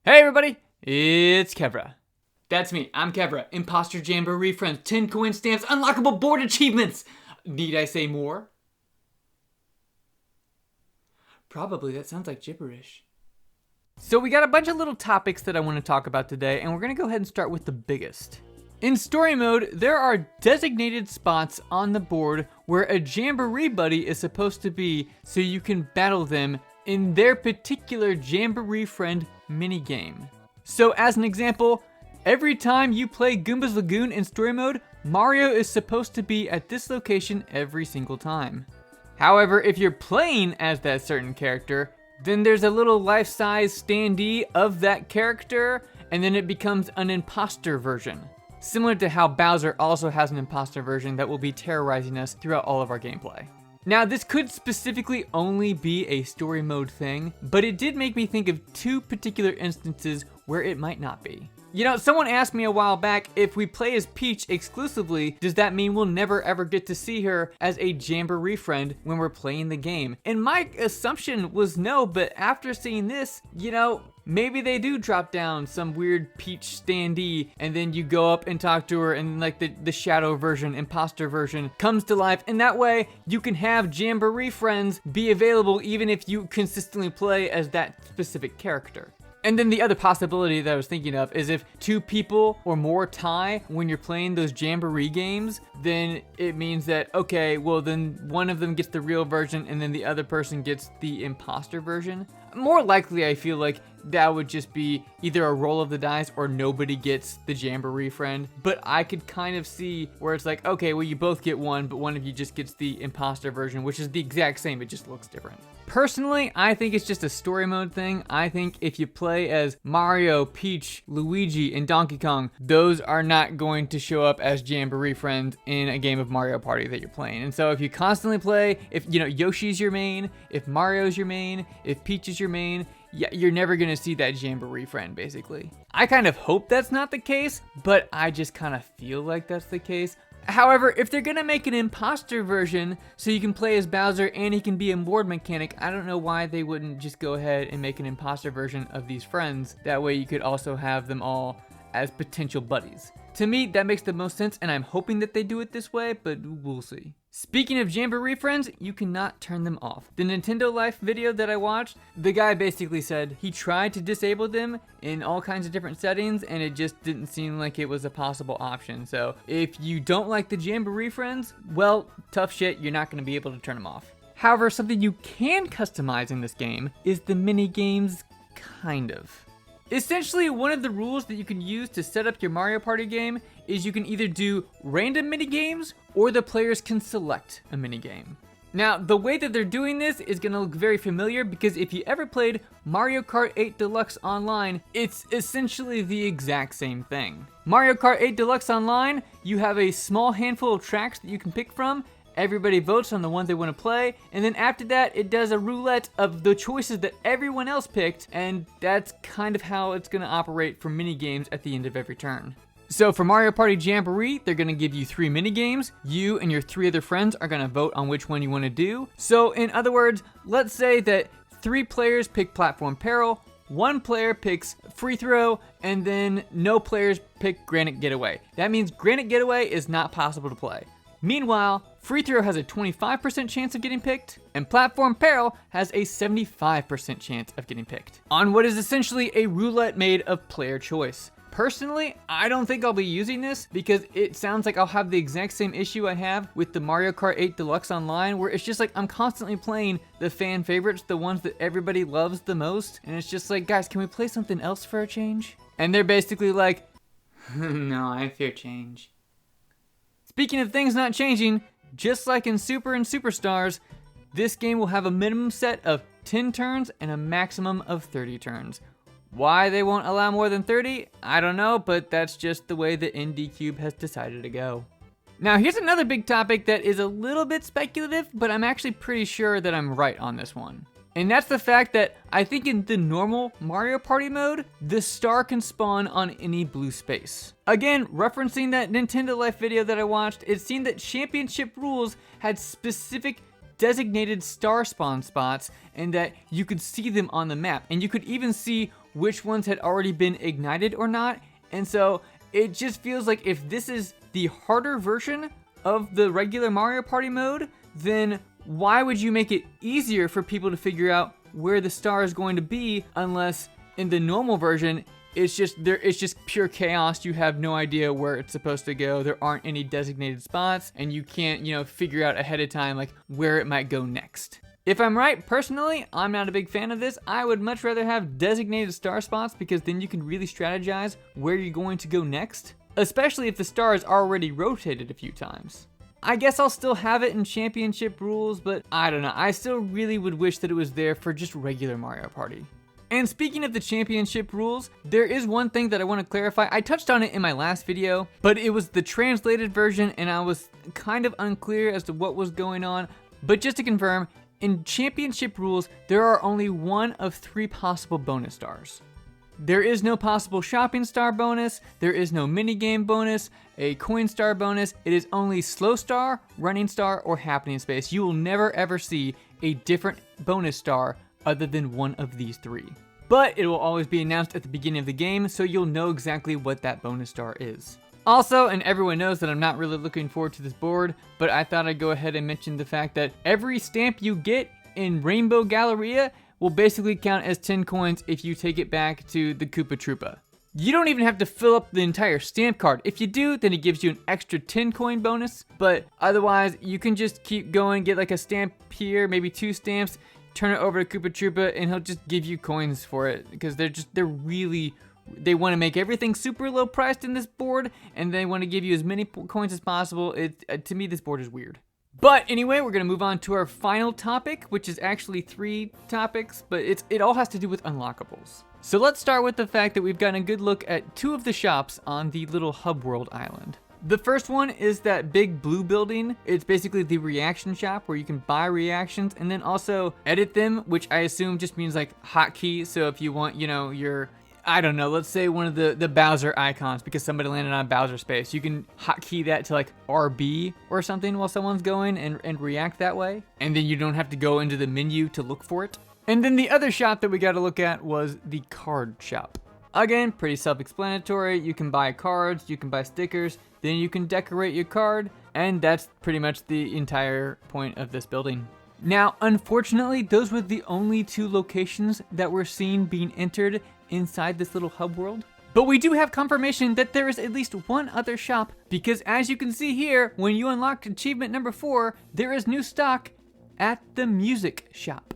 Hey everybody, it's Kevra. That's me, I'm Kevra. Imposter Jamboree friends, 10 coin stamps, unlockable board achievements. Need I say more? Probably, that sounds like gibberish. So we got a bunch of little topics that I want to talk about today, and we're going to go ahead and start with the biggest. In story mode, there are designated spots on the board where a Jamboree buddy is supposed to be so you can battle them in their particular Jamboree friend minigame. So as an example, every time you play Goomba's Lagoon in story mode, Mario is supposed to be at this location every single time. However, if you're playing as that certain character, then there's a little life-size standee of that character, and then it becomes an imposter version. Similar to how Bowser also has an imposter version that will be terrorizing us throughout all of our gameplay. Now, this could specifically only be a story mode thing, but it did make me think of two particular instances where it might not be. You know, someone asked me a while back, if we play as Peach exclusively, does that mean we'll never ever get to see her as a Jamboree friend when we're playing the game? And my assumption was no, but after seeing this, you know, maybe they do drop down some weird Peach standee, and then you go up and talk to her, and like the shadow version, imposter version, comes to life, and that way you can have Jamboree friends be available even if you consistently play as that specific character. And then the other possibility that I was thinking of is if two people or more tie when you're playing those Jamboree games, then it means that, okay, well then one of them gets the real version and then the other person gets the imposter version. More likely, I feel like that would just be either a roll of the dice or nobody gets the Jamboree friend. But I could kind of see where it's like, okay, well you both get one, but one of you just gets the imposter version, which is the exact same, it just looks different. Personally, I think it's just a story mode thing. I think if you play as Mario, Peach, Luigi, and Donkey Kong, those are not going to show up as Jamboree friends in a game of Mario Party that you're playing. And so if you constantly play, if you know Yoshi's your main, if Mario's your main, if Peach is your main, yeah, you're never gonna see that Jamboree friend, basically. I kind of hope that's not the case, but I just kind of feel like that's the case. However, if they're gonna make an imposter version so you can play as Bowser and he can be a board mechanic, I don't know why they wouldn't just go ahead and make an imposter version of these friends. That way you could also have them all as potential buddies. To me, that makes the most sense, and I'm hoping that they do it this way, but we'll see. Speaking of Jamboree friends, you cannot turn them off. The Nintendo Life video that I watched, the guy basically said he tried to disable them in all kinds of different settings, and it just didn't seem like it was a possible option. So if you don't like the Jamboree friends, well, tough shit, you're not going to be able to turn them off. However, something you can customize in this game is the mini games, kind of. Essentially, one of the rules that you can use to set up your Mario Party game is you can either do random minigames or the players can select a minigame. Now, the way that they're doing this is going to look very familiar because if you ever played Mario Kart 8 Deluxe Online, it's essentially the exact same thing. Mario Kart 8 Deluxe Online, you have a small handful of tracks that you can pick from. Everybody votes on the one they want to play, and then after that, it does a roulette of the choices that everyone else picked, and that's kind of how it's going to operate for minigames at the end of every turn. So for Mario Party Jamboree, they're going to give you 3 minigames. You and your 3 other friends are going to vote on which one you want to do. So in other words, let's say that 3 players pick Platform Peril, 1 player picks Free Throw, and then no players pick Granite Getaway. That means Granite Getaway is not possible to play. Meanwhile, Free Throw has a 25% chance of getting picked, and Platform Peril has a 75% chance of getting picked, on what is essentially a roulette made of player choice. Personally, I don't think I'll be using this because it sounds like I'll have the exact same issue I have with the Mario Kart 8 Deluxe Online, where it's just like I'm constantly playing the fan favorites, the ones that everybody loves the most, and it's just like, guys, can we play something else for a change? And they're basically like, no, I fear change. Speaking of things not changing, just like in Super and Superstars, this game will have a minimum set of 10 turns and a maximum of 30 turns. Why they won't allow more than 30, I don't know, but that's just the way the ND Cube has decided to go. Now here's another big topic that is a little bit speculative, but I'm actually pretty sure that I'm right on this one. And that's the fact that I think in the normal Mario Party mode, the star can spawn on any blue space. Again, referencing that Nintendo Life video that I watched, it seemed that championship rules had specific designated star spawn spots and that you could see them on the map. And you could even see which ones had already been ignited or not. And so it just feels like if this is the harder version of the regular Mario Party mode, then why would you make it easier for people to figure out where the star is going to be, unless in the normal version it's just pure chaos. You have no idea where it's supposed to go. There aren't any designated spots, and you can't, figure out ahead of time like where it might go next. If I'm right, personally, I'm not a big fan of this. I would much rather have designated star spots, because then you can really strategize where you're going to go next, especially if the star is already rotated a few times. I guess I'll still have it in championship rules, but I don't know. I still really would wish that it was there for just regular Mario Party. And speaking of the championship rules, there is one thing that I want to clarify. I touched on it in my last video, but it was the translated version, and I was kind of unclear as to what was going on. But just to confirm, in championship rules, there are only one of 3 possible bonus stars. There is no possible shopping star bonus, there is no minigame bonus, a coin star bonus. It is only slow star, running star, or happening space. You will never ever see a different bonus star other than one of these 3. But it will always be announced at the beginning of the game, so you'll know exactly what that bonus star is. Also, and everyone knows that I'm not really looking forward to this board, but I thought I'd go ahead and mention the fact that every stamp you get in Rainbow Galleria will basically count as 10 coins if you take it back to the Koopa Troopa. You don't even have to fill up the entire stamp card. If you do, then it gives you an extra 10 coin bonus, but otherwise you can just keep going, get like a stamp here, maybe 2 stamps, turn it over to Koopa Troopa, and he'll just give you coins for it, because they want to make everything super low priced in this board, and they want to give you as many coins as possible. To me, this board is weird. But anyway, we're going to move on to our final topic, which is actually 3 topics, but it all has to do with unlockables. So let's start with the fact that we've gotten a good look at 2 of the shops on the little Hubworld island. The first one is that big blue building. It's basically the reaction shop where you can buy reactions and then also edit them, which I assume just means like hotkeys. So if you want, I don't know, let's say one of the Bowser icons, because somebody landed on Bowser space, you can hotkey that to like RB or something while someone's going and react that way. And then you don't have to go into the menu to look for it. And then the other shop that we got to look at was the card shop. Again, pretty self-explanatory. You can buy cards, you can buy stickers, then you can decorate your card, and that's pretty much the entire point of this building. Now, unfortunately, those were the only 2 locations that were seen being entered inside this little hub world. But we do have confirmation that there is at least one other shop, because as you can see here, when you unlock achievement number 4, there is new stock at the music shop.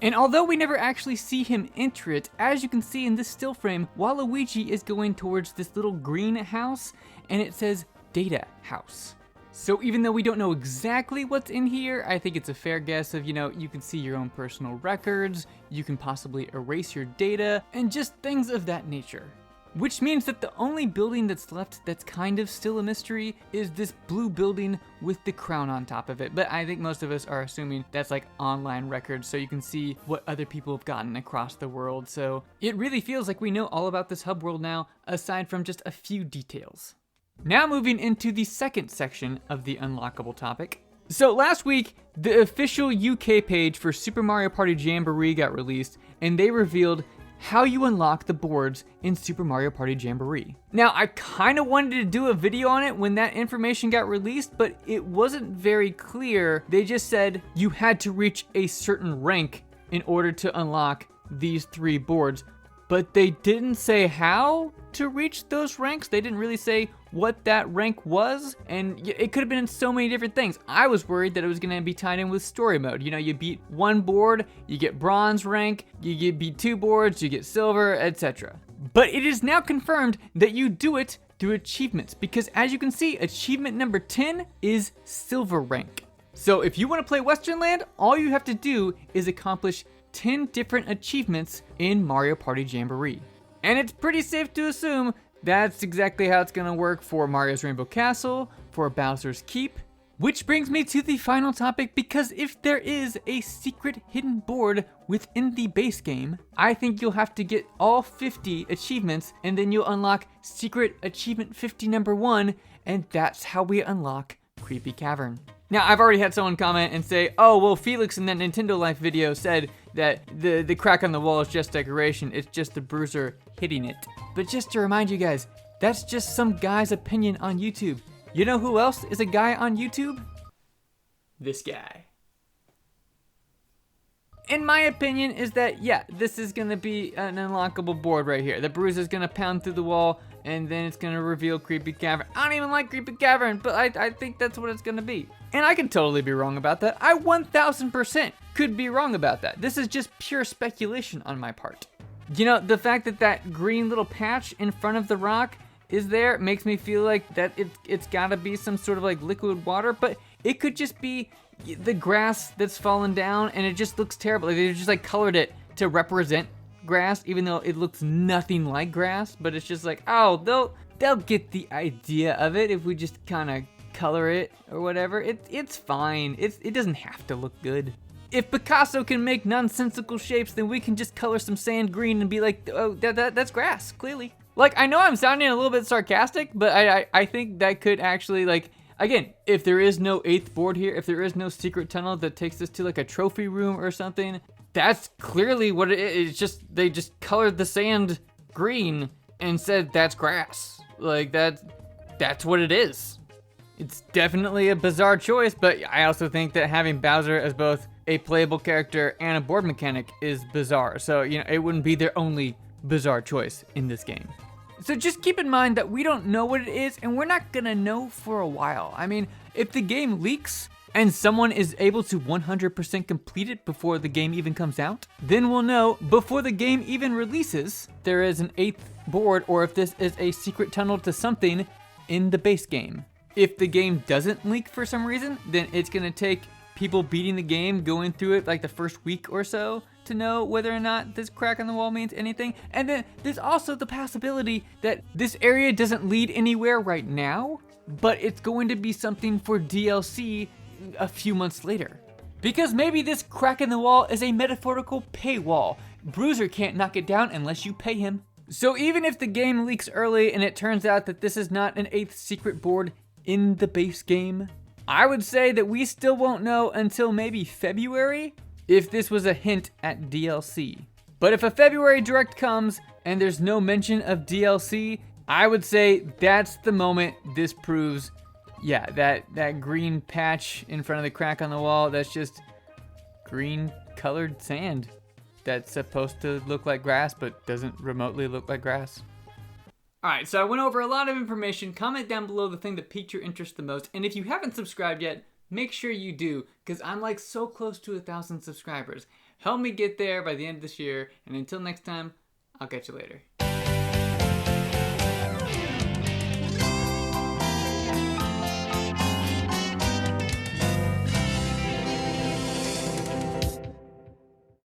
And although we never actually see him enter it, as you can see in this still frame, Waluigi is going towards this little green house, and it says Data House. So even though we don't know exactly what's in here, I think it's a fair guess of, you can see your own personal records, you can possibly erase your data, and just things of that nature. Which means that the only building that's left that's kind of still a mystery is this blue building with the crown on top of it. But I think most of us are assuming that's like online records, so you can see what other people have gotten across the world. So it really feels like we know all about this hub world now, aside from just a few details. Now moving into the second section of the unlockable topic. So last week, the official UK page for Super Mario Party Jamboree got released, and they revealed how you unlock the boards in Super Mario Party Jamboree. Now, I kind of wanted to do a video on it when that information got released, but it wasn't very clear. They just said you had to reach a certain rank in order to unlock these 3 boards, but they didn't say how to reach those ranks. They didn't really say what that rank was, and it could have been in so many different things. I was worried that it was going to be tied in with story mode. You beat 1 board, you get bronze rank, you beat 2 boards, you get silver, etc. But it is now confirmed that you do it through achievements, because as you can see, achievement number 10 is silver rank. So if you want to play Western Land, all you have to do is accomplish 10 different achievements in Mario Party Jamboree. And it's pretty safe to assume that's exactly how it's going to work for Mario's Rainbow Castle, for Bowser's Keep. Which brings me to the final topic, because if there is a secret hidden board within the base game, I think you'll have to get all 50 achievements, and then you'll unlock secret achievement 50 number 1, and that's how we unlock Creepy Cavern. Now, I've already had someone comment and say, oh, well, Felix in that Nintendo Life video said that the crack on the wall is just decoration. It's just the bruiser hitting it. But just to remind you guys, that's just some guy's opinion on YouTube. You know who else is a guy on YouTube? This guy. In my opinion is that, yeah, this is gonna be an unlockable board right here. The bruiser is gonna pound through the wall, and then it's gonna reveal Creepy Cavern. I don't even like Creepy Cavern, but I think that's what it's gonna be. And I can totally be wrong about that. I 1000% could be wrong about that. This is just pure speculation on my part. You know, the fact that that green little patch in front of the rock is there makes me feel like that it's gotta be some sort of like liquid water, but it could just be the grass that's fallen down and it just looks terrible. Like they just like colored it to represent grass, even though it looks nothing like grass, but it's just like, oh, they'll get the idea of it if we just kind of color it or whatever. It's fine. It doesn't have to look good. If Picasso can make nonsensical shapes, then we can just color some sand green and be like, oh, that's grass, clearly. Like, I know I'm sounding a little bit sarcastic, but I think that could actually, like, again, if there is no 8th board here, if there is no secret tunnel that takes us to like a trophy room or something, that's clearly what it is. It's just, they just colored the sand green and said that's grass. Like, that's what it is. It's definitely a bizarre choice, but I also think that having Bowser as both a playable character and a board mechanic is bizarre. So, you know, it wouldn't be their only bizarre choice in this game. So just keep in mind that we don't know what it is, and we're not gonna know for a while. I mean, if the game leaks and someone is able to 100% complete it before the game even comes out, then we'll know before the game even releases there is an 8th board, or if this is a secret tunnel to something in the base game. If the game doesn't leak for some reason, then it's gonna take people beating the game, going through it like the first week or so, to know whether or not this crack on the wall means anything. And then there's also the possibility that this area doesn't lead anywhere right now, but it's going to be something for DLC a few months later. Because maybe this crack in the wall is a metaphorical paywall. Bruiser can't knock it down unless you pay him. So even if the game leaks early and it turns out that this is not an 8th secret board in the base game, I would say that we still won't know until maybe February if this was a hint at DLC. But if a February Direct comes and there's no mention of DLC, I would say that's the moment this proves, yeah, that green patch in front of the crack on the wall, that's just green colored sand that's supposed to look like grass but doesn't remotely look like grass. Alright, so I went over a lot of information. Comment down below the thing that piqued your interest the most, and if you haven't subscribed yet, make sure you do, because I'm like so close to 1,000 subscribers. Help me get there by the end of this year, and until next time, I'll catch you later.